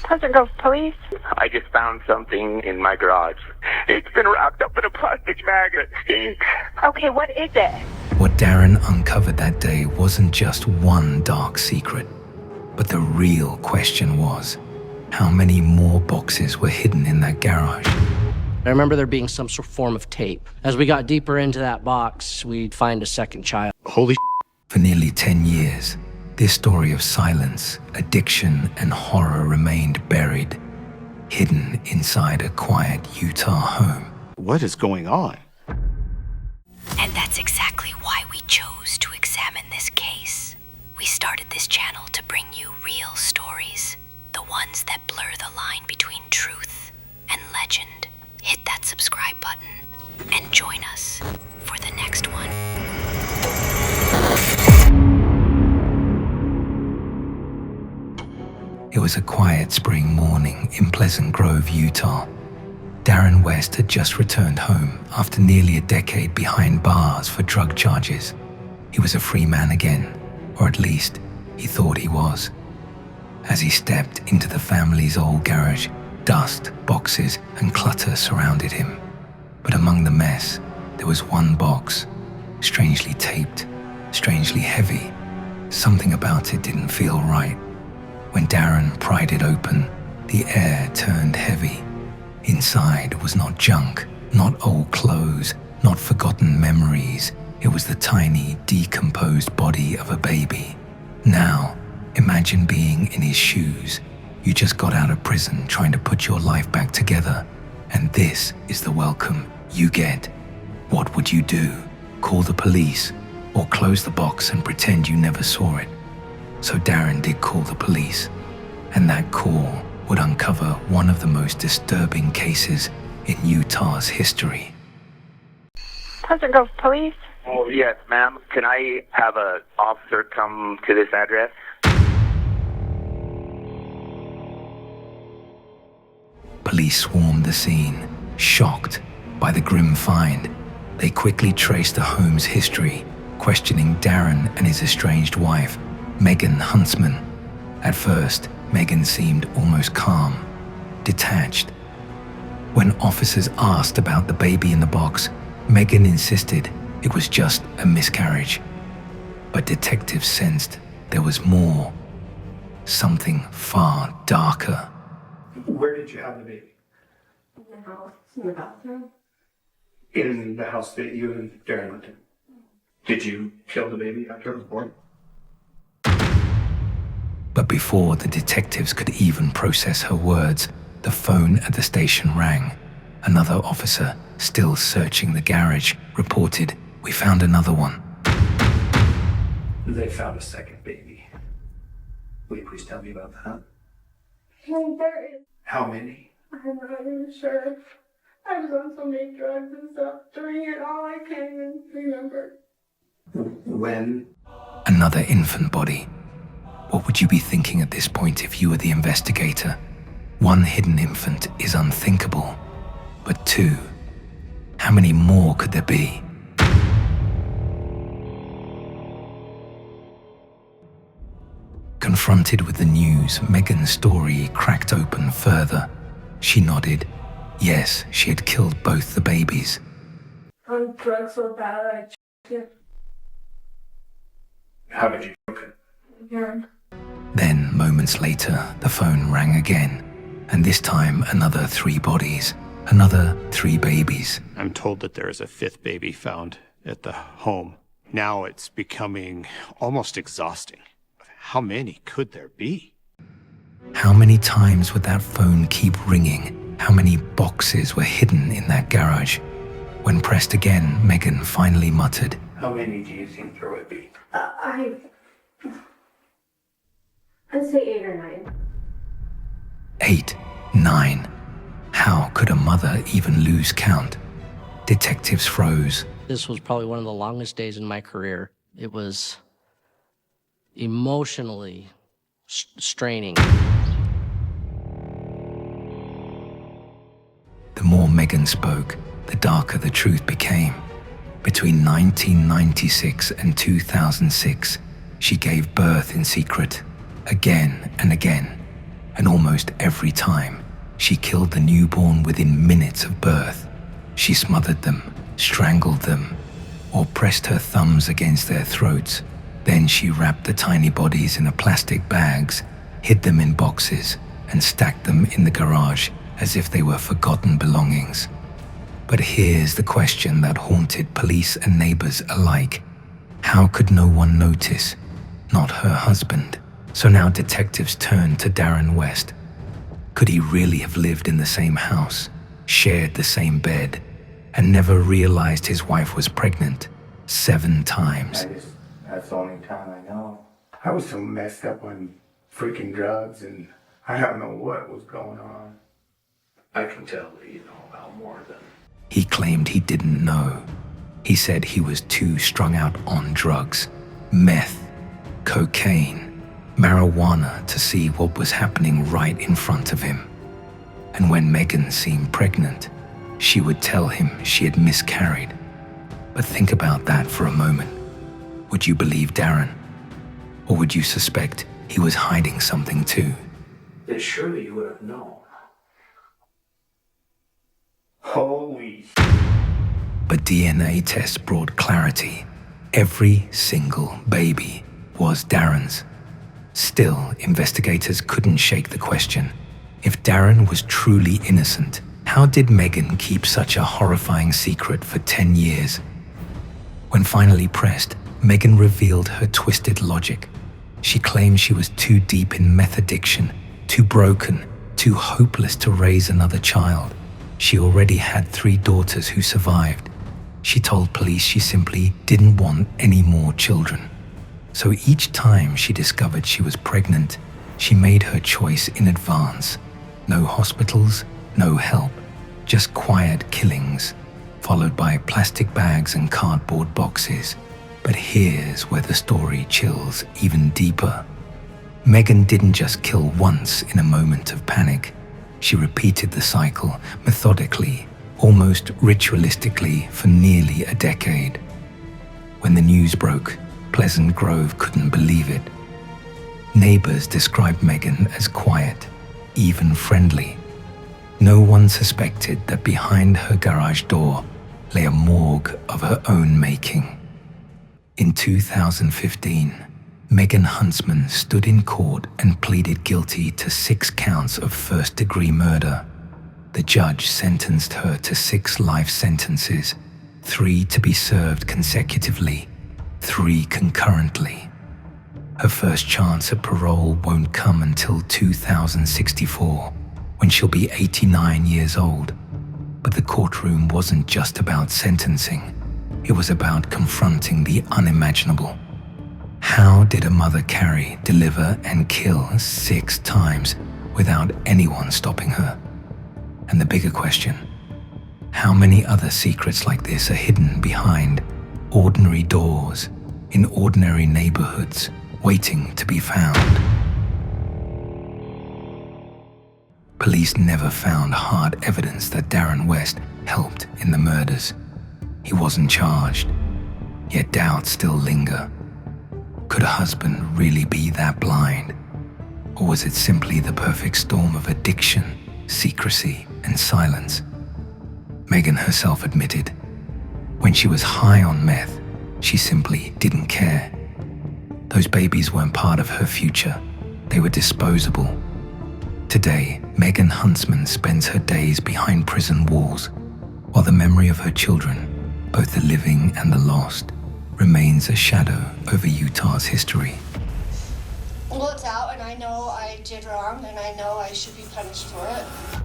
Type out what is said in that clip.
Pleasant Grove Police. I just found something in my garage. It's been wrapped up in a plastic bag and it stinks. Okay, what is it? What Darren uncovered that day wasn't just one dark secret, but the real question was, how many more boxes were hidden in that garage? I remember there being some sort of form of tape. As we got deeper into that box, we'd find a second child. Holy For nearly 10 years, this story of silence, addiction, and horror remained buried, hidden inside a quiet Utah home. what is going on? And that's exactly why we chose to examine this case. We started this channel to bring you real stories, the ones that blur the line between truth and legend. Hit that subscribe button and join us for the next one. It was a quiet spring morning in Pleasant Grove, Utah. Darren West had just returned home after nearly a decade behind bars for drug charges. He was a free man again, or at least he thought he was. As he stepped into the family's old garage, dust, boxes, and clutter surrounded him. But among the mess, there was one box, strangely taped, strangely heavy. Something about it didn't feel right. When Darren pried it open, the air turned heavy. Inside was not junk, not old clothes, not forgotten memories. It was the tiny, decomposed body of a baby. Now, imagine being in his shoes. You just got out of prison trying to put your life back together. And this is the welcome you get. What would you do? Call the police? Or close the box and pretend you never saw it? So Darren did call the police, and that call would uncover one of the most disturbing cases in Utah's history. Pleasant Grove Police. Oh, yes, ma'am. Can I have an officer come to this address? Police swarmed the scene, shocked by the grim find. They quickly traced the home's history, questioning Darren and his estranged wife, Megan Huntsman. At first, Megan seemed almost calm, detached. When officers asked about the baby in the box, Megan insisted it was just a miscarriage. But detectives sensed there was more, something far darker. Where did you have the baby? In the house, in the bathroom. In the house that you and Darren lived in. Did you kill the baby after it was born? But before the detectives could even process her words, the phone at the station rang. Another officer, still searching the garage, reported, "We found another one." They found a second baby. Will you please tell me about that? There is. How many? I'm not even sure. I was on so many drugs and stuff during it all, I can't even remember. When? Another infant body. What would you be thinking at this point if you were the investigator? One hidden infant is unthinkable. But two, how many more could there be? Confronted with the news, Megan's story cracked open further. She nodded. Yes, she had killed both the babies. On drugs so bad, I checked it. How did you choke it? Urine. Then, moments later, the phone rang again. And this time, another 3 bodies. Another 3 babies. I'm told that there is a 5th baby found at the home. Now it's becoming almost exhausting. How many could there be? How many times would that phone keep ringing? How many boxes were hidden in that garage? When pressed again, Megan finally muttered, How many do you think there would be? I'd say 8 or 9. 8, 9. How could a mother even lose count? Detectives froze. This was probably one of the longest days in my career. It was emotionally straining. The more Megan spoke, the darker the truth became. Between 1996 and 2006, she gave birth in secret, again and again. and almost every time, she killed the newborn within minutes of birth. She smothered them, strangled them, or pressed her thumbs against their throats. Then she wrapped the tiny bodies in plastic bags, hid them in boxes, and stacked them in the garage as if they were forgotten belongings. But here's the question that haunted police and neighbors alike. How could no one notice? Not her husband. So now detectives turned to Darren West. Could he really have lived in the same house, shared the same bed, and never realized his wife was pregnant 7 times? That's the only time I know. I was so messed up on freaking drugs, and I don't know what was going on. I can tell that you know about more than... He claimed he didn't know. He said he was too strung out on drugs, meth, cocaine, marijuana to see what was happening right in front of him. And when Megan seemed pregnant, she would tell him she had miscarried. But think about that for a moment. Would you believe Darren? Or would you suspect he was hiding something too? Then surely you would have known. Holy... But DNA tests brought clarity. Every single baby was Darren's. Still, investigators couldn't shake the question. If Darren was truly innocent, how did Megan keep such a horrifying secret for 10 years? When finally pressed, Megan revealed her twisted logic. She claimed she was too deep in meth addiction, too broken, too hopeless to raise another child. She already had 3 daughters who survived. She told police she simply didn't want any more children. So each time she discovered she was pregnant, she made her choice in advance. No hospitals, no help, just quiet killings, followed by plastic bags and cardboard boxes. But here's where the story chills even deeper. Megan didn't just kill once in a moment of panic. She repeated the cycle methodically, almost ritualistically for nearly a decade. When the news broke, Pleasant Grove couldn't believe it. Neighbors described Megan as quiet, even friendly. No one suspected that behind her garage door lay a morgue of her own making. In 2015, Megan Huntsman stood in court and pleaded guilty to 6 counts of first-degree murder. The judge sentenced her to 6 life sentences, 3 to be served consecutively, 3 concurrently. Her first chance at parole won't come until 2064, when she'll be 89 years old. But the courtroom wasn't just about sentencing. It was about confronting the unimaginable. How did a mother carry, deliver, and kill 6 times without anyone stopping her? And the bigger question, how many other secrets like this are hidden behind ordinary doors in ordinary neighborhoods, waiting to be found? Police never found hard evidence that Darren West helped in the murders. He wasn't charged, yet doubts still linger. Could a husband really be that blind? Or was it simply the perfect storm of addiction, secrecy, and silence? Megan herself admitted, when she was high on meth, she simply didn't care. Those babies weren't part of her future. They were disposable. Today, Megan Huntsman spends her days behind prison walls, while the memory of her children, both the living and the lost, remains a shadow over Utah's history. Well, it's out, and I know I did wrong, and I know I should be punished for it.